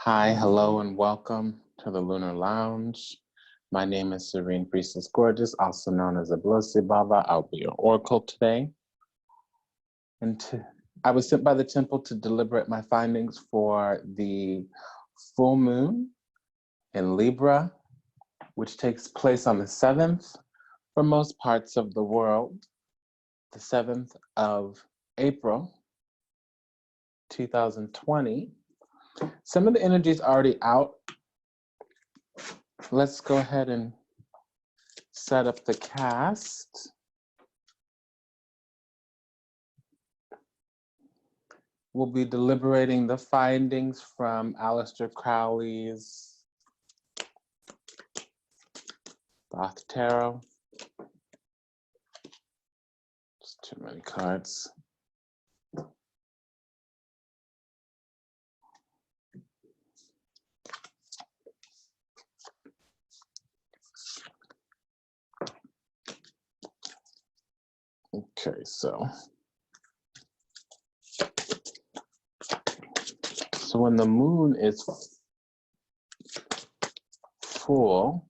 Hi, hello, and welcome to the Lunar Lounge. My name is Serene Priestess Gorgeous, also known as Ablossi Baba. I'll be your oracle today. I was sent by the temple to deliberate my findings for the full moon in Libra, which takes place on the 7th for most parts of the world, the 7th of April, 2020. Some of the energy is already out. Let's go ahead and set up the cast. We'll be deliberating the findings from Aleister Crowley's Thoth Tarot. Just too many cards. Okay, so when the moon is full,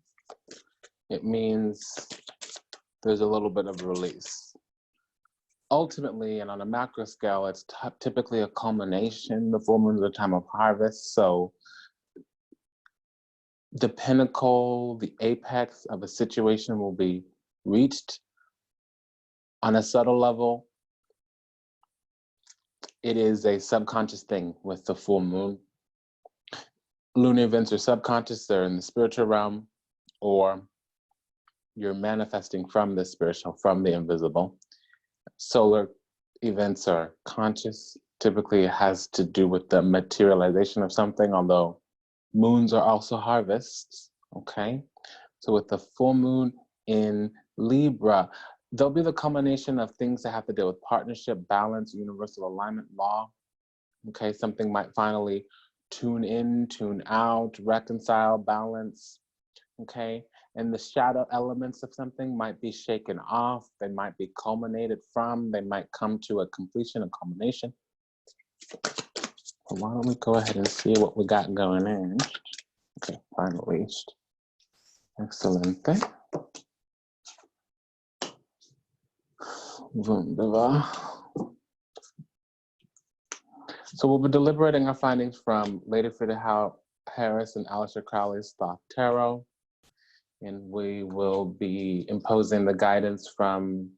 it means there's a little bit of release. Ultimately, and on a macro scale, it's typically a culmination. The full moon is a time of harvest, so the pinnacle, the apex of a situation will be reached. On a subtle level, it is a subconscious thing with the full moon. Lunar events are subconscious, they're in the spiritual realm, or you're manifesting from the spiritual, from the invisible. Solar events are conscious. Typically, it has to do with the materialization of something, although moons are also harvests, okay? So with the full moon in Libra, there'll be the culmination of things that have to deal with partnership, balance, universal alignment, law. Okay, something might finally tune in, tune out, reconcile, balance. Okay, and the shadow elements of something might be shaken off. They might be culminated from. They might come to a completion, a culmination. Well, why don't we go ahead and see what we got going on? Okay, finally. Excelente. Wunderbar. So we'll be deliberating our findings from Lady Frida Harris and Aleister Crowley's Thoth Tarot, and we will be imposing the guidance from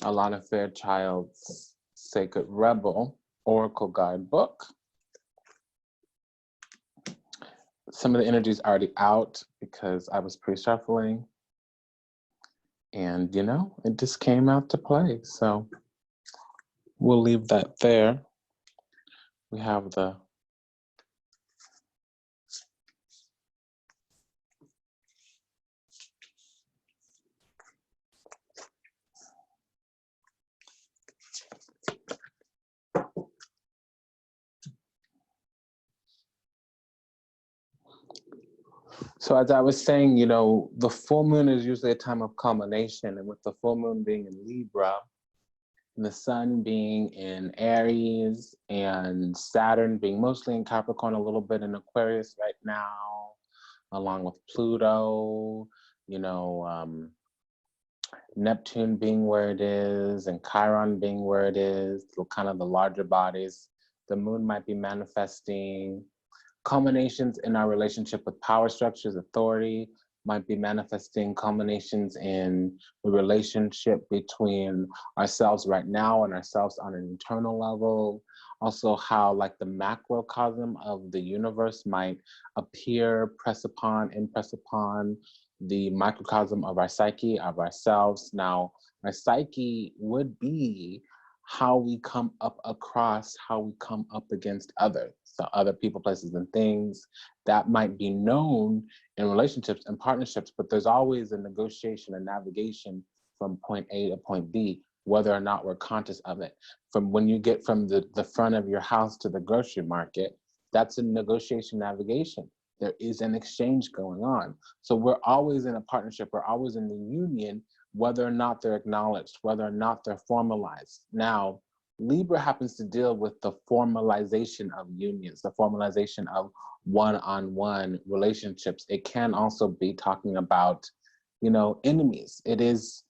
Alana Fairchild's Sacred Rebel Oracle Guidebook. Some of the energy is already out because I was pre-shuffling, and you know, it just came out to play. So we'll leave that there. We have the So as I was saying, you know, the full moon is usually a time of culmination, and with the full moon being in Libra, and the sun being in Aries, and Saturn being mostly in Capricorn, a little bit in Aquarius right now, along with Pluto, you know, Neptune being where it is, and Chiron being where it is, kind of the larger bodies. The moon might be manifesting culminations in our relationship with power structures, authority, might be manifesting culminations in the relationship between ourselves right now and ourselves on an internal level. Also how like the macrocosm of the universe might appear, impress upon the microcosm of our psyche, of ourselves. Now, our psyche would be how we come up across, how we come up against others. So other people, places, and things that might be known in relationships and partnerships, but there's always a negotiation and navigation from point A to point B, whether or not we're conscious of it. From when you get from the front of your house to the grocery market, that's a negotiation navigation. There is an exchange going on. So we're always in a partnership, we're always in the union, whether or not they're acknowledged, whether or not they're formalized. Now, Libra happens to deal with the formalization of unions, the formalization of one-on-one relationships. It can also be talking about, you know, enemies. It is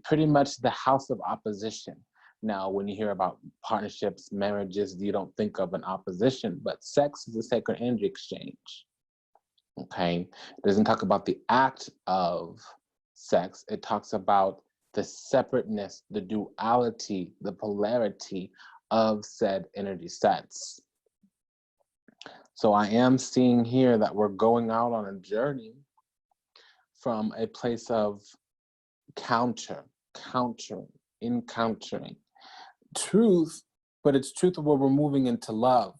pretty much the house of opposition. Now, when you hear about partnerships, marriages, you don't think of an opposition, but sex is a sacred energy exchange. Okay, it doesn't talk about the act of sex. It talks about the separateness, the duality, the polarity of said energy sets. So I am seeing here that we're going out on a journey from a place of encountering truth, but it's truth where we're moving into love.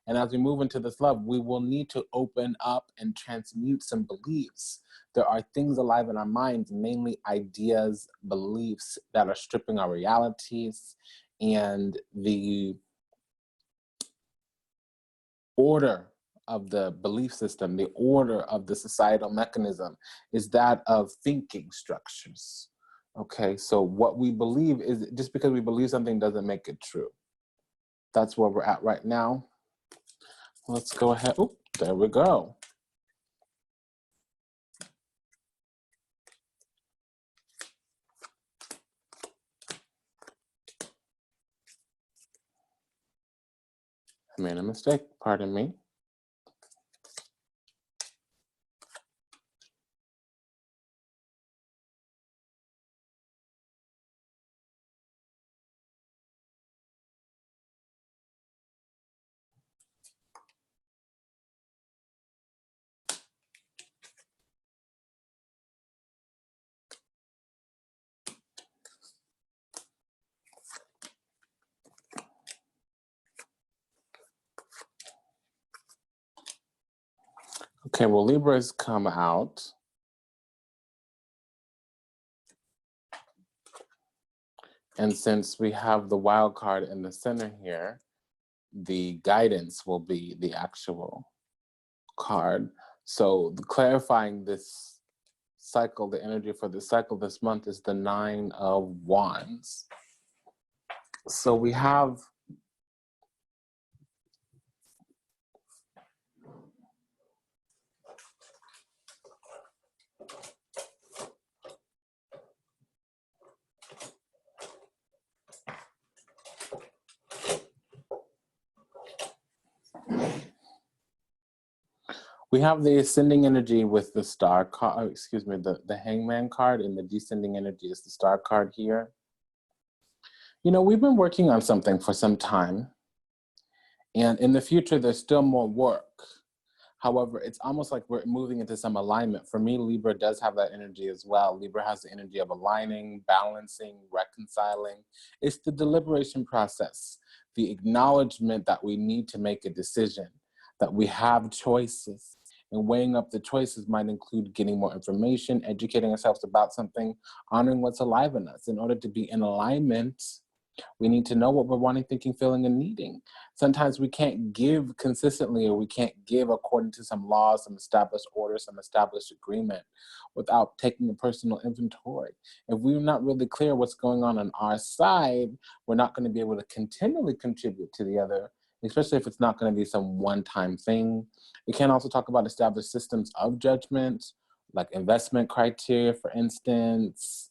And as we move into this love, we will need to open up and transmute some beliefs. There are things alive in our minds, mainly ideas, beliefs that are stripping our realities, and the order of the belief system, the order of the societal mechanism is that of thinking structures. Okay, so what we believe is, just because we believe something doesn't make it true. That's where we're at right now. Let's go ahead. Oh, there we go. I made a mistake, pardon me. Okay, well, Libra has come out. And since we have the wild card in the center here, the guidance will be the actual card. So clarifying this cycle, the energy for the cycle this month is the 9 of Wands. So we have the ascending energy with the star card, excuse me, the hangman card, and the descending energy is the star card here. You know, we've been working on something for some time, and in the future, there's still more work. However, it's almost like we're moving into some alignment. For me, Libra does have that energy as well. Libra has the energy of aligning, balancing, reconciling. It's the deliberation process, the acknowledgement that we need to make a decision, that we have choices. And weighing up the choices might include getting more information, educating ourselves about something, honoring what's alive in us. In order to be in alignment, we need to know what we're wanting, thinking, feeling, and needing. Sometimes we can't give consistently, or we can't give according to some laws, some established order, some established agreement without taking a personal inventory. If we're not really clear what's going on our side, we're not going to be able to continually contribute to the other, especially if it's not going to be some one-time thing. We can also talk about established systems of judgment, like investment criteria, for instance,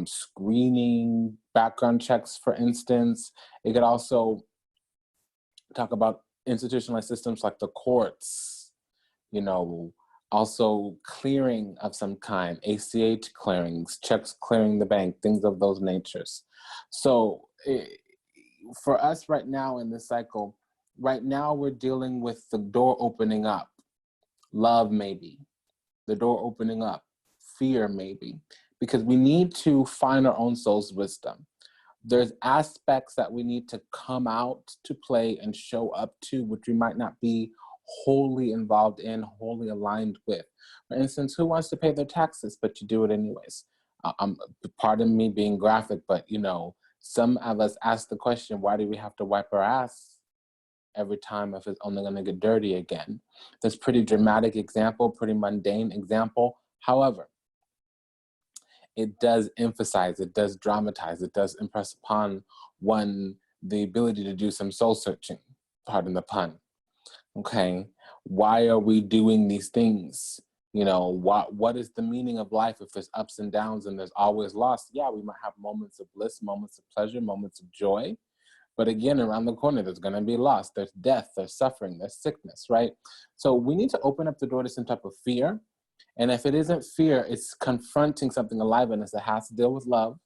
screening, background checks, for instance. It could also talk about institutionalized systems like the courts, you know, also clearing of some kind, ACH clearings, checks clearing the bank, things of those natures. So for us right now in this cycle, right now we're dealing with the door opening up, love maybe, the door opening up, fear maybe, because we need to find our own soul's wisdom. There's aspects that we need to come out to play and show up to, which we might not be wholly involved in, wholly aligned with. For instance, who wants to pay their taxes, but you do it anyways? Pardon me being graphic, but you know, some of us ask the question, why do we have to wipe our ass every time if it's only gonna get dirty again? That's pretty dramatic example, pretty mundane example. However, it does emphasize, it does dramatize, it does impress upon one the ability to do some soul searching, pardon the pun. Okay, why are we doing these things? You know, what is the meaning of life if there's ups and downs and there's always loss? Yeah, we might have moments of bliss, moments of pleasure, moments of joy. But again, around the corner, there's going to be loss, there's death, there's suffering, there's sickness, right? So we need to open up the door to some type of fear. And if it isn't fear, it's confronting something alive in us that has to deal with love.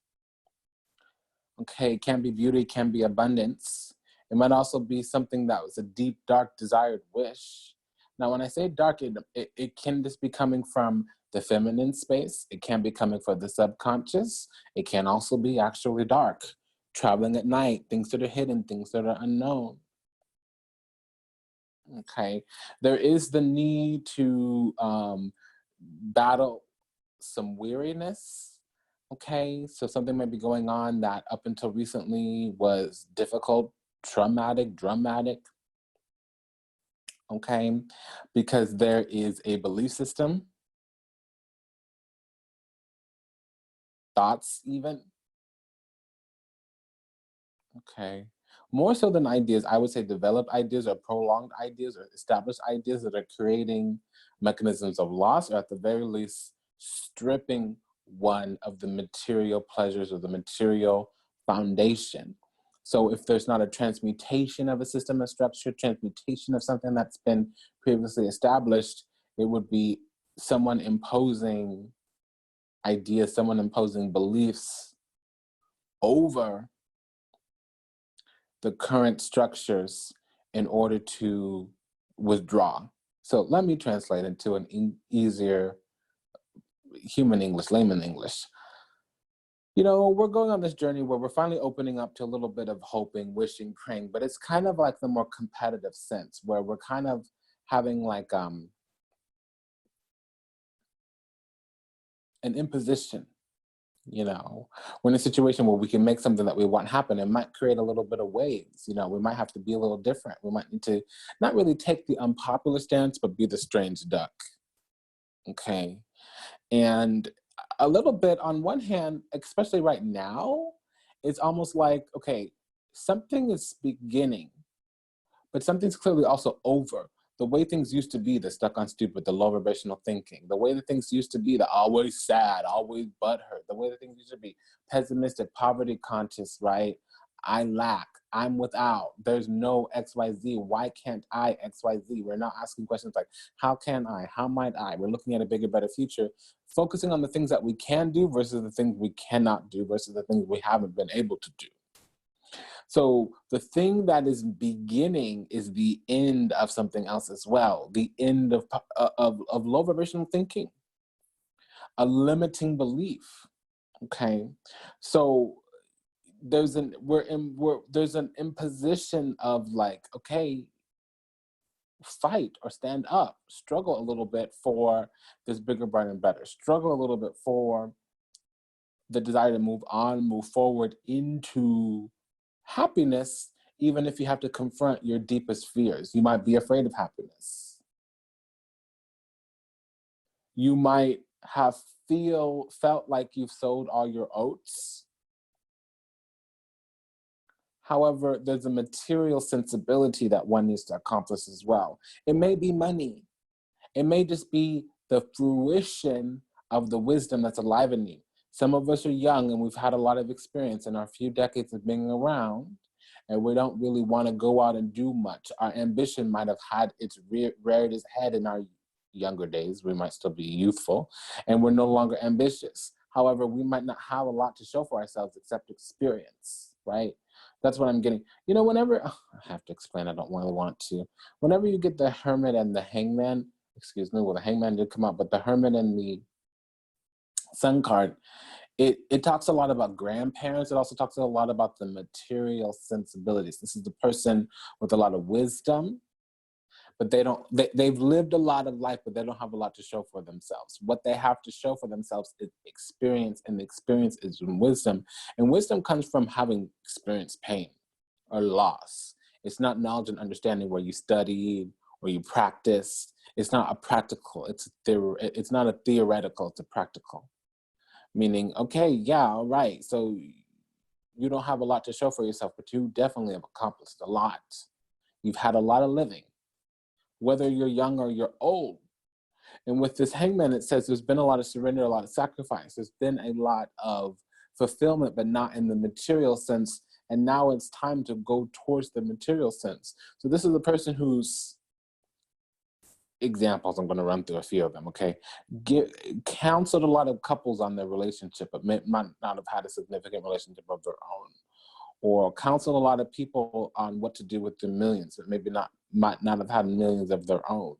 Okay, it can be beauty, it can be abundance. It might also be something that was a deep, dark, desired wish. Now, when I say dark, it can just be coming from the feminine space. It can be coming from the subconscious. It can also be actually dark, traveling at night, things that are hidden, things that are unknown. Okay, there is the need to battle some weariness. Okay, so something might be going on that up until recently was difficult, traumatic, dramatic. Okay, because there is a belief system, thoughts even. Okay, more so than ideas, I would say developed ideas or prolonged ideas or established ideas that are creating mechanisms of loss, or at the very least, stripping one of the material pleasures or the material foundation. So if there's not a transmutation of a system of structure, transmutation of something that's been previously established, it would be someone imposing ideas, someone imposing beliefs over the current structures in order to withdraw. So let me translate into an easier human English, layman English. You know, we're going on this journey where we're finally opening up to a little bit of hoping, wishing, praying, but it's kind of like the more competitive sense where we're kind of having like an imposition. You know, we're in a situation where we can make something that we want happen. It might create a little bit of waves. You know, we might have to be a little different. We might need to not really take the unpopular stance, but be the strange duck. Okay. And a little bit on one hand, especially right now, it's almost like, okay, something is beginning, but something's clearly also over. The way things used to be, the stuck on stupid, the low vibrational thinking, the way that things used to be, the always sad, always butthurt, the way that things used to be, pessimistic, poverty conscious, right? I lack, I'm without, there's no XYZ, why can't I XYZ? We're not asking questions like, how can I, how might I? We're looking at a bigger, better future, focusing on the things that we can do versus the things we cannot do versus the things we haven't been able to do. So the thing that is beginning is the end of something else as well. The end of low vibrational thinking, a limiting belief. Okay, so there's an imposition of like, okay, fight or stand up, struggle a little bit for this bigger, brighter, and better. Struggle a little bit for the desire to move on, move forward into happiness, even if you have to confront your deepest fears. You might be afraid of happiness. You might have felt like you've sold all your oats. However, there's a material sensibility that one needs to accomplish as well. It may be money. It may just be the fruition of the wisdom that's alive in you. Some of us are young and we've had a lot of experience in our few decades of being around, and we don't really want to go out and do much. Our ambition might have had its reared its head in our younger days. We might still be youthful, and we're no longer ambitious. However, we might not have a lot to show for ourselves except experience, right? That's what I'm getting. You know, whenever, I have to explain, I don't really want to. Whenever you get the Hermit and the Hangman, excuse me, well, the Hangman did come out, but the Hermit and the Sun card, it talks a lot about grandparents. It also talks a lot about the material sensibilities. This is the person with a lot of wisdom, but they've lived a lot of life, but they don't have a lot to show for themselves. What they have to show for themselves is experience, and the experience is wisdom. And wisdom comes from having experienced pain or loss. It's not knowledge and understanding where you studied or you practiced. It's not a practical, it's not a theoretical, it's a practical. Meaning, okay, yeah, all right. So you don't have a lot to show for yourself, but you definitely have accomplished a lot. You've had a lot of living, whether you're young or you're old. And with this Hangman, it says there's been a lot of surrender, a lot of sacrifice. There's been a lot of fulfillment, but not in the material sense. And now it's time to go towards the material sense. So this is a person who's, examples, I'm going to run through a few of them, okay? Counseled a lot of couples on their relationship, but might not have had a significant relationship of their own. Or counseled a lot of people on what to do with their millions, but maybe might not have had millions of their own.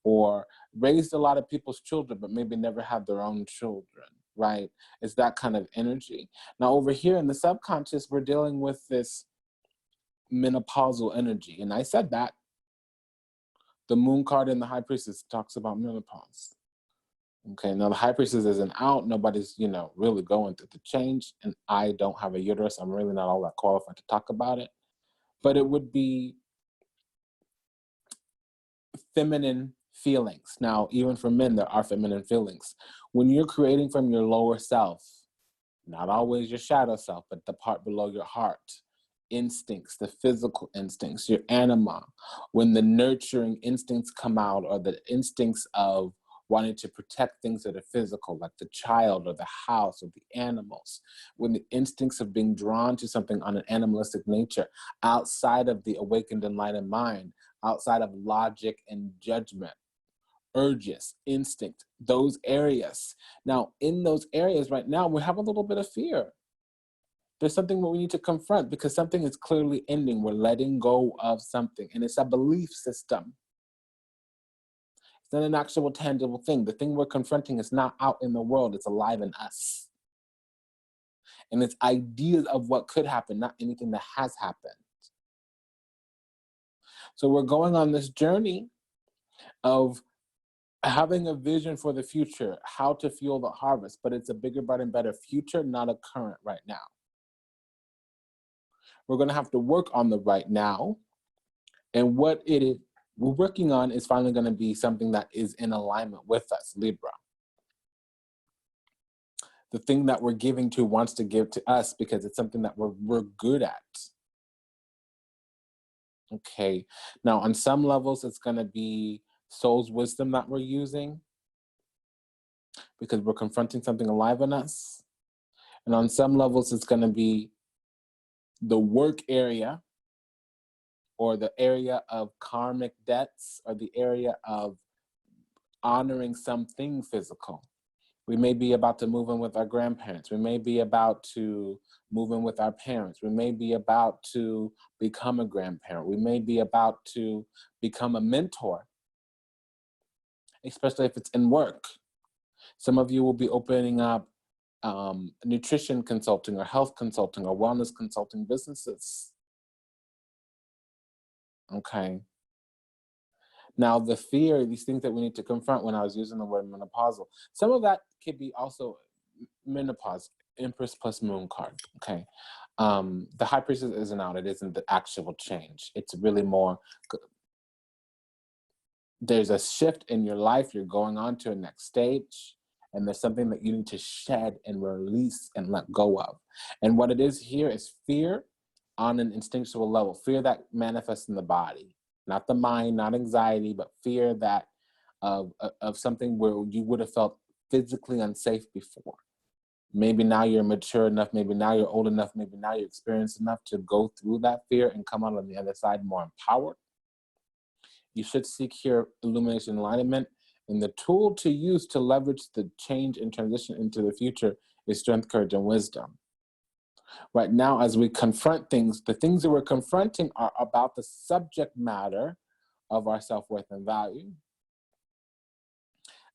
Or raised a lot of people's children, but maybe never had their own children, right? It's that kind of energy. Now over here in the subconscious, we're dealing with this menopausal energy. And I said that. The moon card in the High Priestess talks about menopause. Okay, now the High Priestess isn't out. Nobody's, really going through the change. And I don't have a uterus. I'm really not all that qualified to talk about it. But it would be feminine feelings. Now, even for men, there are feminine feelings. When you're creating from your lower self, not always your shadow self, but the part below your heart, instincts, the physical instincts, your anima, when the nurturing instincts come out, or the instincts of wanting to protect things that are physical, like the child or the house or the animals, when the instincts of being drawn to something on an animalistic nature, outside of the awakened enlightened mind, outside of logic and judgment, urges, instinct, those areas. Now, in those areas right now, we have a little bit of fear. There's something that we need to confront because something is clearly ending. We're letting go of something, and it's a belief system. It's not an actual tangible thing. The thing we're confronting is not out in the world. It's alive in us. And it's ideas of what could happen, not anything that has happened. So we're going on this journey of having a vision for the future, how to fuel the harvest, but it's a bigger, better, and better future, not a current right now. We're going to have to work on the right now. And what it is we're working on is finally going to be something that is in alignment with us, Libra. The thing that we're giving to wants to give to us because it's something that we're good at. Okay. Now, on some levels, it's going to be soul's wisdom that we're using because we're confronting something alive in us. And on some levels, it's going to be the work area, or the area of karmic debts, or the area of honoring something physical. We may be about to move in with our grandparents. We may be about to move in with our parents. We may be about to become a grandparent. We may be about to become a mentor, especially if it's in work. Some of you will be opening up nutrition consulting or health consulting or wellness consulting businesses. Okay. Now the fear, these things that we need to confront, when I was using the word menopausal, some of that could be also menopause, Empress plus Moon card, okay? The High Priestess isn't out, it isn't the actual change. It's really more, there's a shift in your life, you're going on to a next stage, and there's something that you need to shed and release and let go of. And what it is here is fear on an instinctual level, fear that manifests in the body, not the mind, not anxiety, but fear that of something where you would have felt physically unsafe before. Maybe now you're mature enough, maybe now you're old enough, maybe now you're experienced enough to go through that fear and come out on the other side more empowered. You should seek here illumination and enlightenment. And the tool to use to leverage the change and transition into the future is strength, courage, and wisdom. Right now, as we confront things, the things that we're confronting are about the subject matter of our self-worth and value.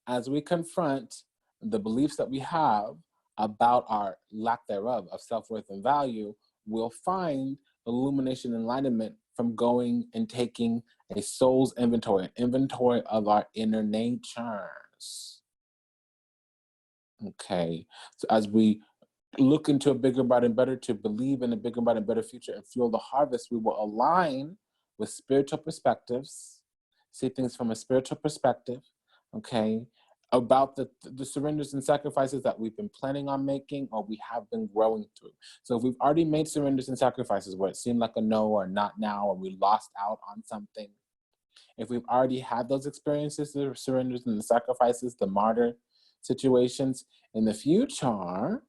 As we confront the beliefs that we have about our lack thereof of self-worth and value, we'll find illumination and enlightenment from going and taking a soul's inventory, an inventory of our inner natures. Okay, so as we look into a bigger, brighter, and better, to believe in a bigger, brighter, and better future and fuel the harvest, we will align with spiritual perspectives, see things from a spiritual perspective, okay? about the surrenders and sacrifices that we've been planning on making or we have been growing through. So if we've already made surrenders and sacrifices where it seemed like a no or not now, or we lost out on something, if we've already had those experiences, the surrenders and the sacrifices, the martyr situations, in the future,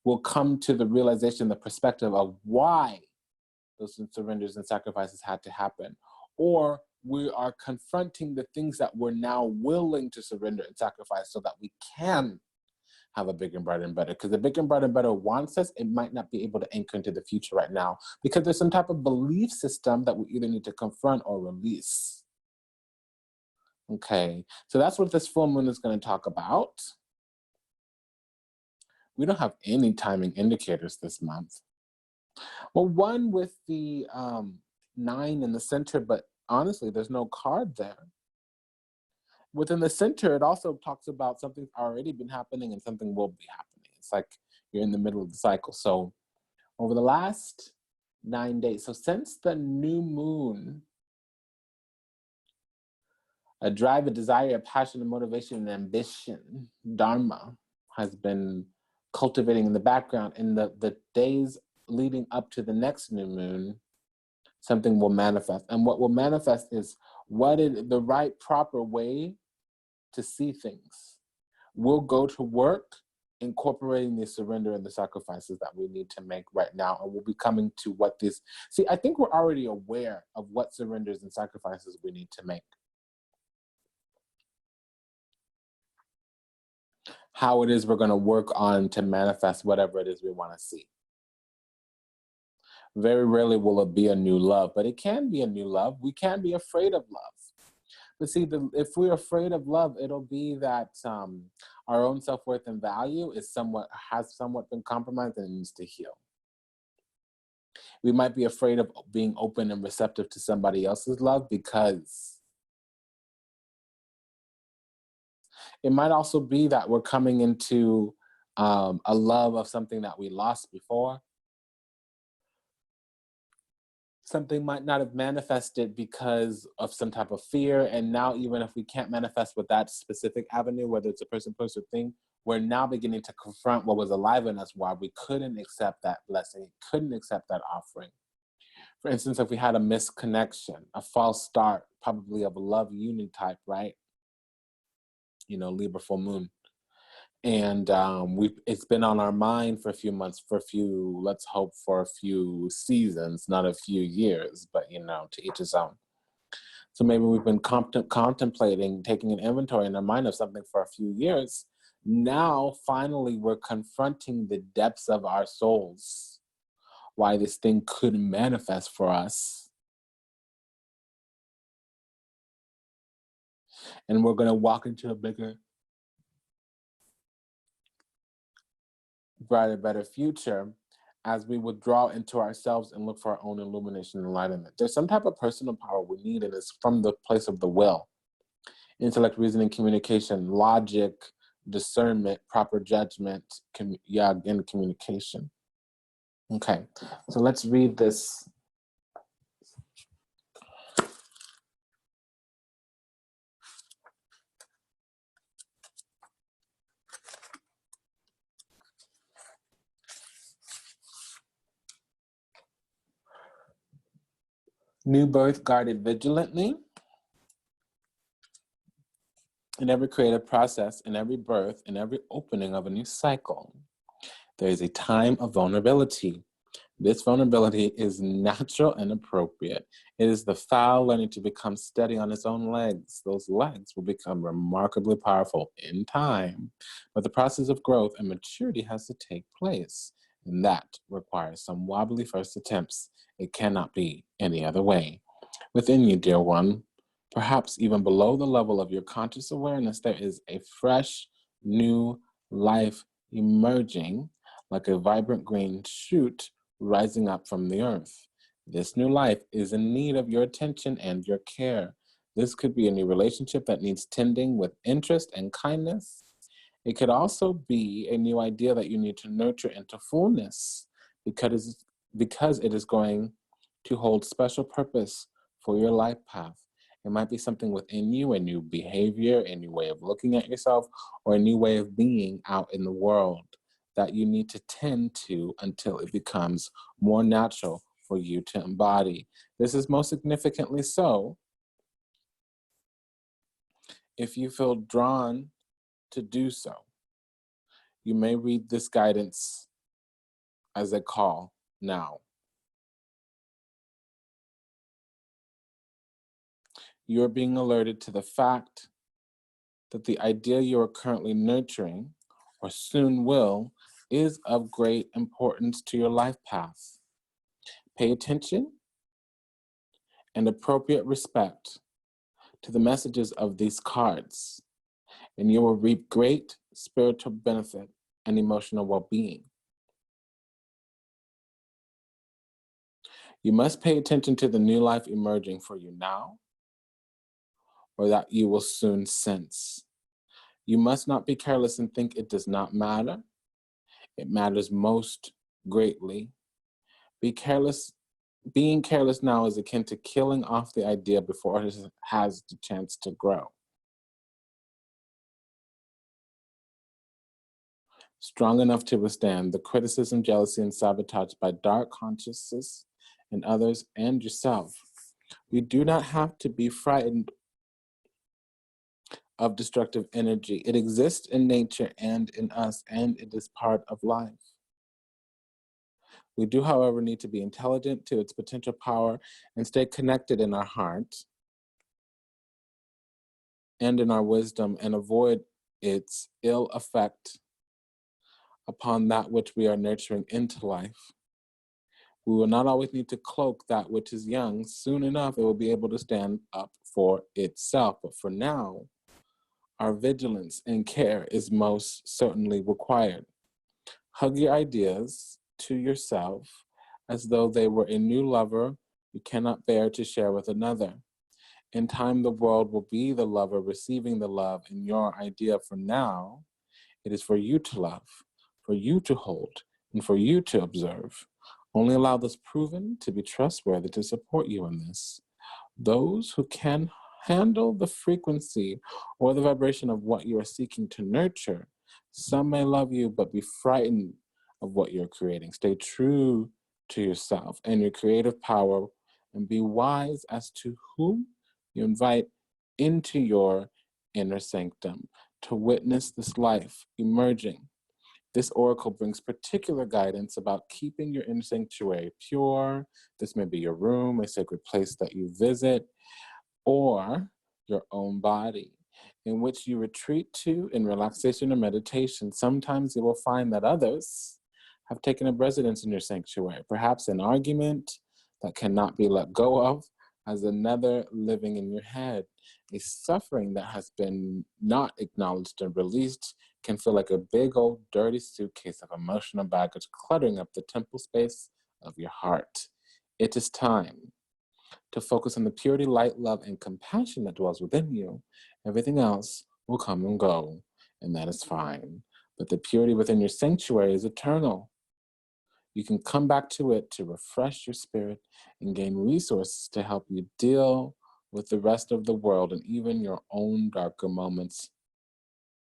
we'll come to the realization, the perspective of why those surrenders and sacrifices had to happen. Or we are confronting the things that we're now willing to surrender and sacrifice so that we can have a bigger, brighter, and better. Because the bigger, brighter, and better wants us, it might not be able to anchor into the future right now because there's some type of belief system that we either need to confront or release. Okay, so that's what this full moon is going to talk about. We don't have any timing indicators this month. Well, one with the 9 in the center, but honestly, there's no card there. Within the center, it also talks about something's already been happening and something will be happening. It's like you're in the middle of the cycle. So over the last 9 days, so since the new moon, a drive, a desire, a passion, a motivation, and ambition, dharma, has been cultivating in the background. In the days leading up to the next new moon, something will manifest. And what will manifest is what is the right, proper way to see things. We'll go to work incorporating the surrender and the sacrifices that we need to make right now. And we'll be coming to what this, see, I think we're already aware of what surrenders and sacrifices we need to make. How it is we're gonna work on to manifest whatever it is we wanna see. Very rarely will it be a new love, but it can be a new love. We can be afraid of love. But see, if we're afraid of love, it'll be that our own self-worth and value has somewhat been compromised and needs to heal. We might be afraid of being open and receptive to somebody else's love because it might also be that we're coming into a love of something that we lost before. Something might not have manifested because of some type of fear. And now, even if we can't manifest with that specific avenue, whether it's a person, place, or thing, we're now beginning to confront what was alive in us, why we couldn't accept that blessing, couldn't accept that offering. For instance, if we had a misconnection, a false start, probably of a love union type, right? You know, Libra full moon. And it's been on our mind for a few months, let's hope for a few seasons, not a few years, but you know, to each his own. So maybe we've been contemplating taking an inventory in our mind of something for a few years. Now, finally, we're confronting the depths of our souls, why this thing couldn't manifest for us. And we're gonna walk into a bigger, brighter, better future as we withdraw into ourselves and look for our own illumination and enlightenment. There's some type of personal power we need, and it's from the place of the will. Intellect, reasoning, communication, logic, discernment, proper judgment, and communication. Okay, so let's read this. New birth guarded vigilantly. In every creative process, in every birth, in every opening of a new cycle, there is a time of vulnerability. This vulnerability is natural and appropriate. It is the fowl learning to become steady on its own legs. Those legs will become remarkably powerful in time, but the process of growth and maturity has to take place, and that requires some wobbly first attempts. It cannot be any other way. Within you, dear one, perhaps even below the level of your conscious awareness, there is a fresh, new life emerging like a vibrant green shoot rising up from the earth. This new life is in need of your attention and your care. This could be a new relationship that needs tending with interest and kindness. It could also be a new idea that you need to nurture into fullness because it is going to hold special purpose for your life path. It might be something within you, a new behavior, a new way of looking at yourself, or a new way of being out in the world that you need to tend to until it becomes more natural for you to embody. This is most significantly so if you feel drawn to do so. You may read this guidance as a call now. You're being alerted to the fact that the idea you are currently nurturing, or soon will, is of great importance to your life path. Pay attention and appropriate respect to the messages of these cards, and you will reap great spiritual benefit and emotional well-being. You must pay attention to the new life emerging for you now, or that you will soon sense. You must not be careless and think it does not matter. It matters most greatly. Being careless now is akin to killing off the idea before it has the chance to grow. Strong enough to withstand the criticism, jealousy, and sabotage by dark consciousness in others and yourself. We do not have to be frightened of destructive energy. It exists in nature and in us, and it is part of life. We do, however, need to be intelligent to its potential power and stay connected in our heart and in our wisdom, and avoid its ill effect upon that which we are nurturing into life. We will not always need to cloak that which is young. Soon enough, it will be able to stand up for itself. But for now, our vigilance and care is most certainly required. Hug your ideas to yourself as though they were a new lover you cannot bear to share with another. In time, the world will be the lover receiving the love, and your idea for now, it is for you to love, for you to hold, and for you to observe. Only allow those proven to be trustworthy to support you in this. Those who can handle the frequency or the vibration of what you are seeking to nurture. Some may love you, but be frightened of what you're creating. Stay true to yourself and your creative power, and be wise as to whom you invite into your inner sanctum to witness this life emerging. This oracle brings particular guidance about keeping your inner sanctuary pure. This may be your room, a sacred place that you visit, or your own body, in which you retreat to in relaxation or meditation. Sometimes you will find that others have taken up residence in your sanctuary, perhaps an argument that cannot be let go of as another living in your head. A suffering that has been not acknowledged and released can feel like a big old dirty suitcase of emotional baggage cluttering up the temple space of your heart. It is time to focus on the purity, light, love, and compassion that dwells within you. Everything else will come and go, and that is fine. But the purity within your sanctuary is eternal. You can come back to it to refresh your spirit and gain resources to help you deal with the rest of the world and even your own darker moments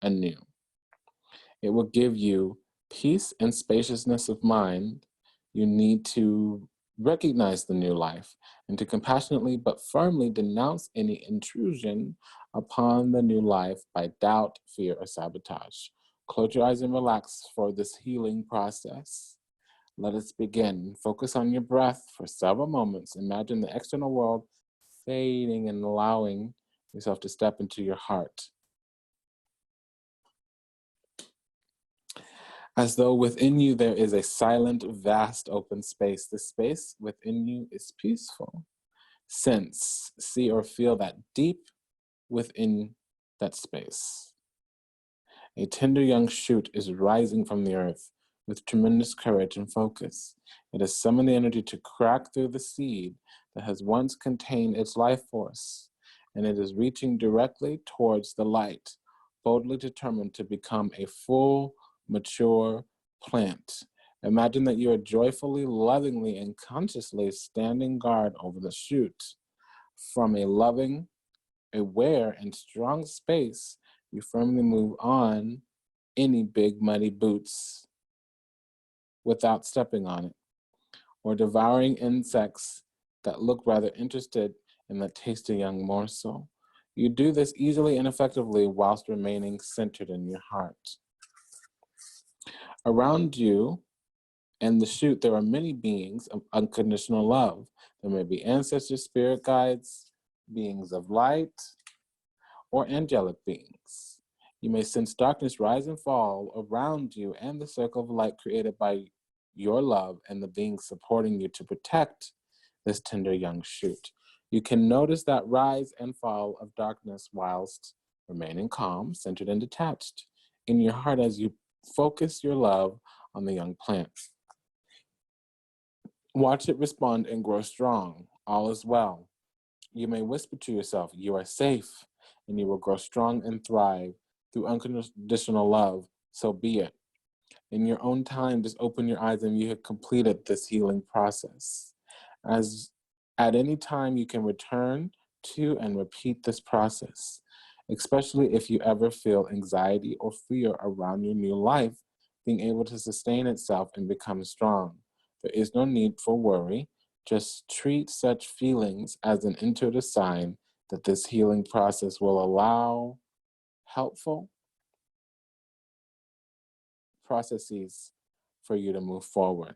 anew. It will give you peace and spaciousness of mind. You need to recognize the new life and to compassionately but firmly denounce any intrusion upon the new life by doubt, fear, or sabotage. Close your eyes and relax for this healing process. Let us begin. Focus on your breath for several moments. Imagine the external world fading and allowing yourself to step into your heart. As though within you there is a silent, vast, open space. The space within you is peaceful. Sense, see, or feel that deep within that space. A tender young shoot is rising from the earth with tremendous courage and focus. It has summoned the energy to crack through the seed that has once contained its life force, and it is reaching directly towards the light, boldly determined to become a full, mature plant. Imagine that you are joyfully, lovingly, and consciously standing guard over the shoot. From a loving, aware and strong space, you firmly move on any big muddy boots without stepping on it, or devouring insects that look rather interested in the tasty young morsel. You do this easily and effectively whilst remaining centered in your heart. Around you and the shoot, there are many beings of unconditional love. There may be ancestors, spirit guides, beings of light, or angelic beings. You may sense darkness rise and fall around you and the circle of light created by your love and the beings supporting you to protect this tender young shoot. You can notice that rise and fall of darkness whilst remaining calm, centered, and detached in your heart as you focus your love on the young plant. Watch it respond and grow strong. All is well. You may whisper to yourself, you are safe, and you will grow strong and thrive through unconditional love. So be it. In your own time, just open your eyes and you have completed this healing process. As at any time, you can return to and repeat this process, especially if you ever feel anxiety or fear around your new life being able to sustain itself and become strong. There is no need for worry. Just treat such feelings as an intuitive sign that this healing process will allow helpful processes for you to move forward.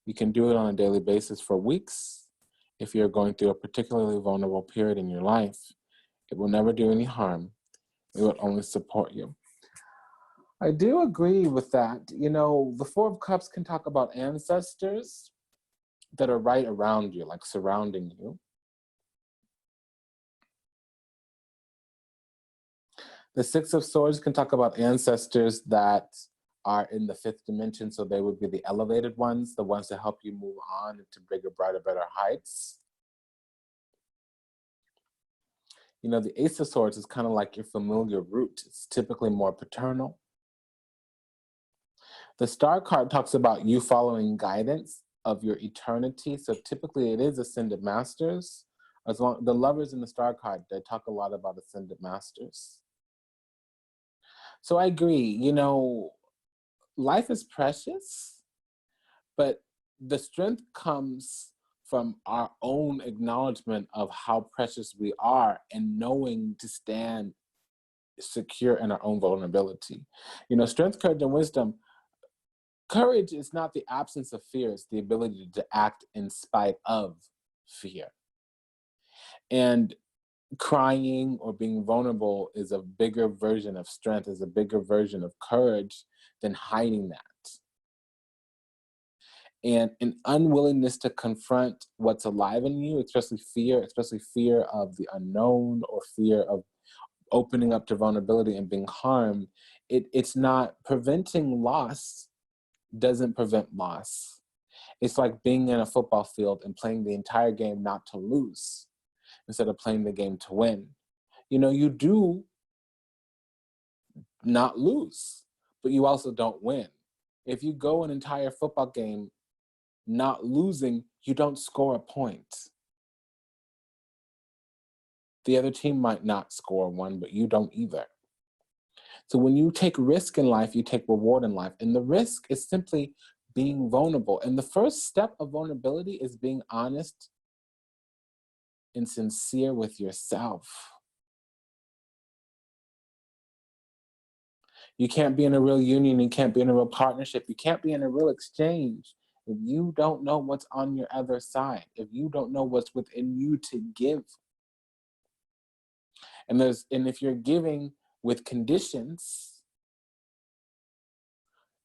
You can do it on a daily basis for weeks. If you're going through a particularly vulnerable period in your life, it will never do any harm. It will only support you. I do agree with that. You know, the Four of Cups can talk about ancestors that are right around you, like surrounding you. The Six of Swords can talk about ancestors that are in the fifth dimension, so they would be the elevated ones, the ones that help you move on into bigger, brighter, better heights. You know, the Ace of Swords is kind of like your familiar root. It's typically more paternal. The Star card talks about you following guidance of your eternity. So typically it is Ascended Masters. As long, the Lovers in the Star card, they talk a lot about Ascended Masters. So I agree, you know, life is precious, but the strength comes from our own acknowledgement of how precious we are and knowing to stand secure in our own vulnerability. You know, strength, courage, and wisdom. Courage is not the absence of fear, it's the ability to act in spite of fear. And crying or being vulnerable is a bigger version of strength, is a bigger version of courage than hiding that. And an unwillingness to confront what's alive in you, especially fear of the unknown or fear of opening up to vulnerability and being harmed, it's not preventing loss, doesn't prevent loss. It's like being in a football field and playing the entire game not to lose instead of playing the game to win. You know, you do not lose, but you also don't win. If you go an entire football game not losing, you don't score a point. The other team might not score one, but you don't either. So when you take risk in life, you take reward in life. And the risk is simply being vulnerable. And the first step of vulnerability is being honest and sincere with yourself. You can't be in a real union, you can't be in a real partnership, you can't be in a real exchange if you don't know what's on your other side, if you don't know what's within you to give. And if you're giving with conditions,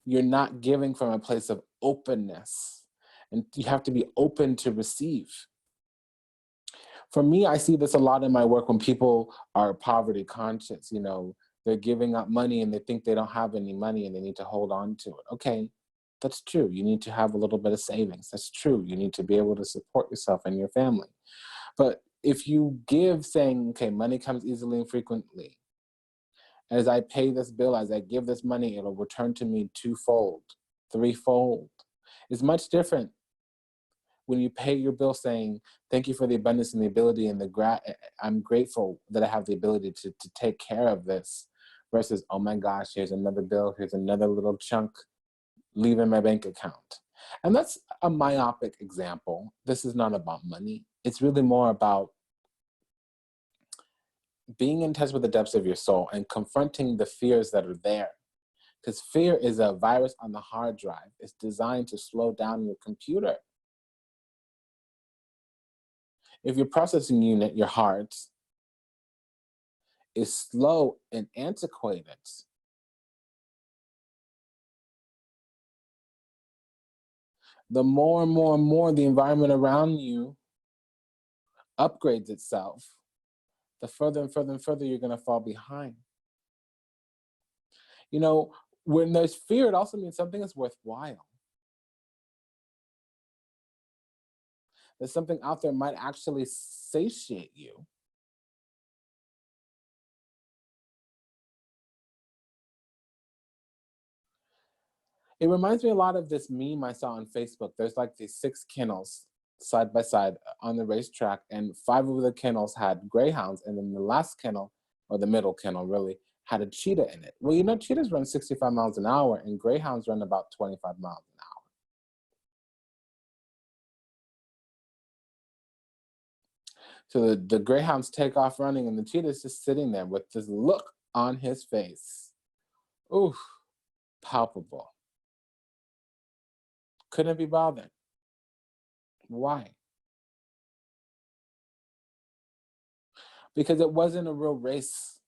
you're not giving from a place of openness. And you have to be open to receive. For me, I see this a lot in my work when people are poverty conscious, you know, they're giving up money and they think they don't have any money and they need to hold on to it. Okay, that's true. You need to have a little bit of savings. That's true. You need to be able to support yourself and your family. But if you give saying, okay, money comes easily and frequently. As I pay this bill, as I give this money, it'll return to me twofold, threefold. It's much different when you pay your bill saying, thank you for the abundance and the ability and I'm grateful that I have the ability to take care of this, versus, oh my gosh, here's another bill, here's another little chunk leaving my bank account. And that's a myopic example. This is not about money. It's really more about being in touch with the depths of your soul and confronting the fears that are there. Because fear is a virus on the hard drive. It's designed to slow down your computer. If your processing unit, your heart, is slow and antiquated, the more and more and more the environment around you upgrades itself, the further and further and further you're going to fall behind. You know, when there's fear, it also means something is worthwhile. That something out there might actually satiate you. It reminds me a lot of this meme I saw on Facebook. There's like these 6 kennels side by side on the racetrack, and 5 of the kennels had greyhounds, and then the last kennel, or the middle kennel really, had a cheetah in it. Well, you know, cheetahs run 65 miles an hour, and greyhounds run about 25 miles an hour. So the greyhounds take off running, and the cheetah's just sitting there with this look on his face. Ooh, palpable. Couldn't be bothered. Why? Because it wasn't a real race.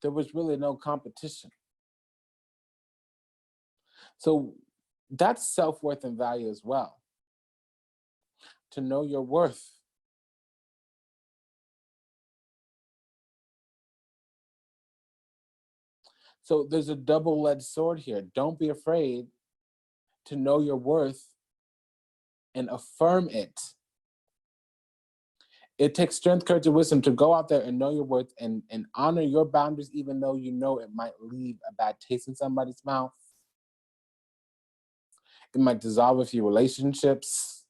There was really no competition. So that's self-worth and value as well. To know your worth. So there's a double-edged sword here. Don't be afraid to know your worth and affirm it. It takes strength, courage, and wisdom to go out there and know your worth and honor your boundaries, even though you know it might leave a bad taste in somebody's mouth. It might dissolve a few relationships.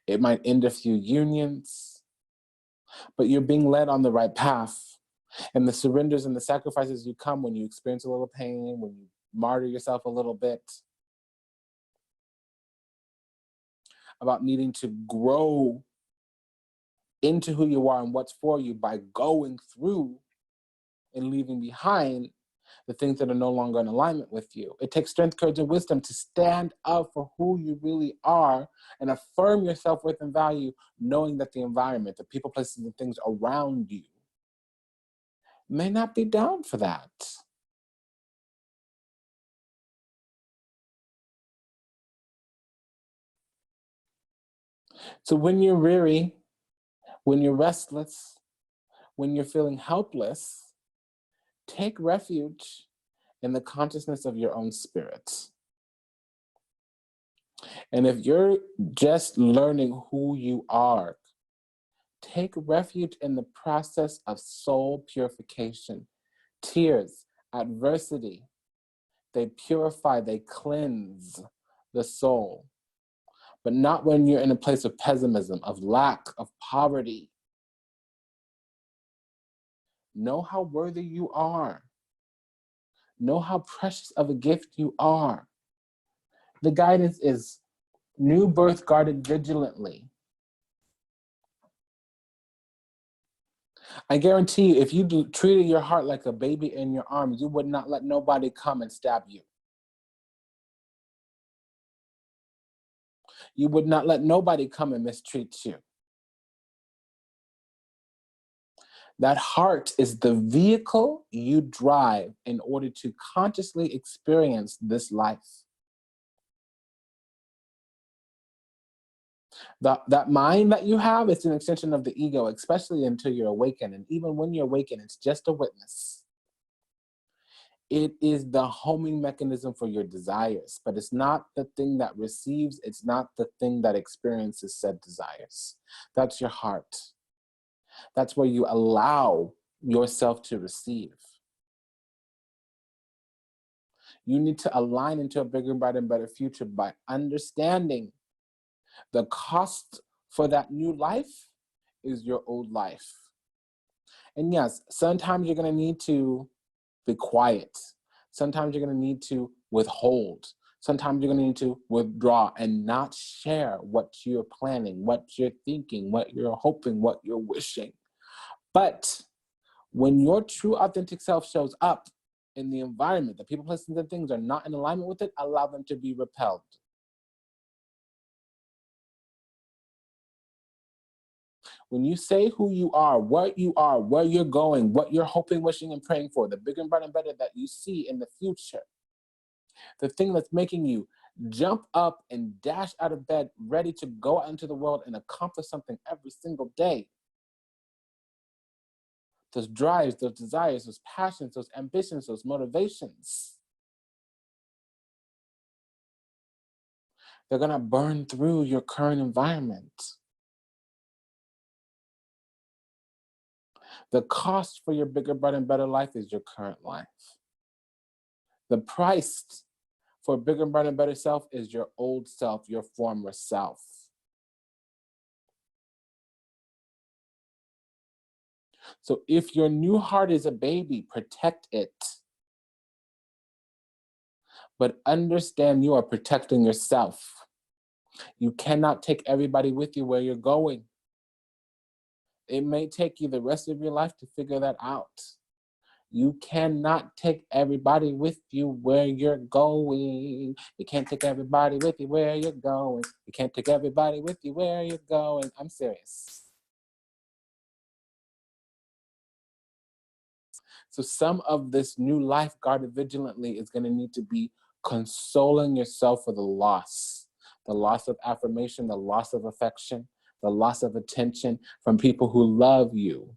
It might end a few unions. But you're being led on the right path. And the surrenders and the sacrifices you come when you experience a little pain, when you martyr yourself a little bit, about needing to grow into who you are and what's for you by going through and leaving behind the things that are no longer in alignment with you. It takes strength, courage, and wisdom to stand up for who you really are and affirm your self-worth and value, knowing that the environment, the people, places, and things around you may not be down for that. So when you're weary, when you're restless, when you're feeling helpless, take refuge in the consciousness of your own spirit. And if you're just learning who you are, take refuge in the process of soul purification. Tears, adversity, they purify, they cleanse the soul. But not when you're in a place of pessimism, of lack, of poverty. Know how worthy you are. Know how precious of a gift you are. The guidance is new birth guarded vigilantly. I guarantee you, if you treated your heart like a baby in your arms, you would not let nobody come and stab you. You would not let nobody come and mistreat you. That heart is the vehicle you drive in order to consciously experience this life. That mind that you have is an extension of the ego, especially until you're awakened. And even when you're awakened, it's just a witness. It is the homing mechanism for your desires, but it's not the thing that receives, it's not the thing that experiences said desires. That's your heart. That's where you allow yourself to receive. You need to align into a bigger, brighter, and better future by understanding the cost for that new life is your old life. And yes, sometimes you're going to need to be quiet. Sometimes you're going to need to withhold. Sometimes you're going to need to withdraw and not share what you're planning, what you're thinking, what you're hoping, what you're wishing. But when your true authentic self shows up in the environment, the people, places, and things are not in alignment with it, allow them to be repelled. When you say who you are, where you're going, what you're hoping, wishing, and praying for, the bigger and brighter and better that you see in the future, the thing that's making you jump up and dash out of bed, ready to go out into the world and accomplish something every single day. Those drives, those desires, those passions, those ambitions, those motivations, they're gonna burn through your current environment. The cost for your bigger, brighter, and better life is your current life. The price for a bigger, brighter, and better self is your old self, your former self. So if your new heart is a baby, protect it. But understand you are protecting yourself. You cannot take everybody with you where you're going. It may take you the rest of your life to figure that out. You cannot take everybody with you where you're going. You can't take everybody with you where you're going. You can't take everybody with you where you're going. I'm serious. So some of this new life guarded vigilantly is going to need to be consoling yourself for the loss of affirmation, the loss of affection, the loss of attention from people who love you.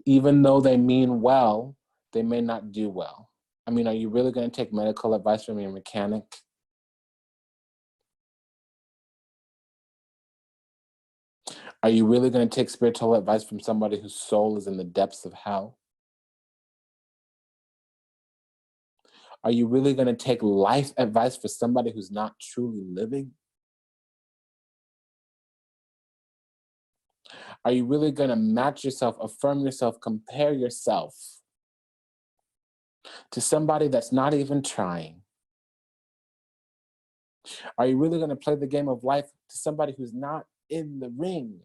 Even though they mean well, they may not do well. I mean, are you really going to take medical advice from your mechanic? Are you really going to take spiritual advice from somebody whose soul is in the depths of hell? Are you really going to take life advice for somebody who's not truly living? Are you really going to match yourself, affirm yourself, compare yourself to somebody that's not even trying? Are you really going to play the game of life to somebody who's not in the ring?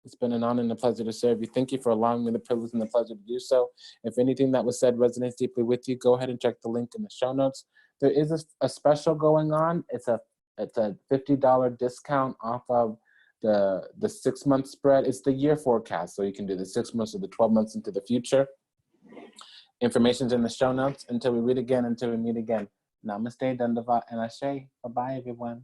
It's been an honor and a pleasure to serve you. Thank you for allowing me the privilege and the pleasure to do so. If anything that was said resonates deeply with you, go ahead and check the link in the show notes. There is a special going on. It's a $50 discount off of the 6-month spread. It's the year forecast, so you can do the 6 months or the 12 months into the future. Information's in the show notes. Until we meet again, namaste, dandavat, and ashe. Bye-bye, everyone.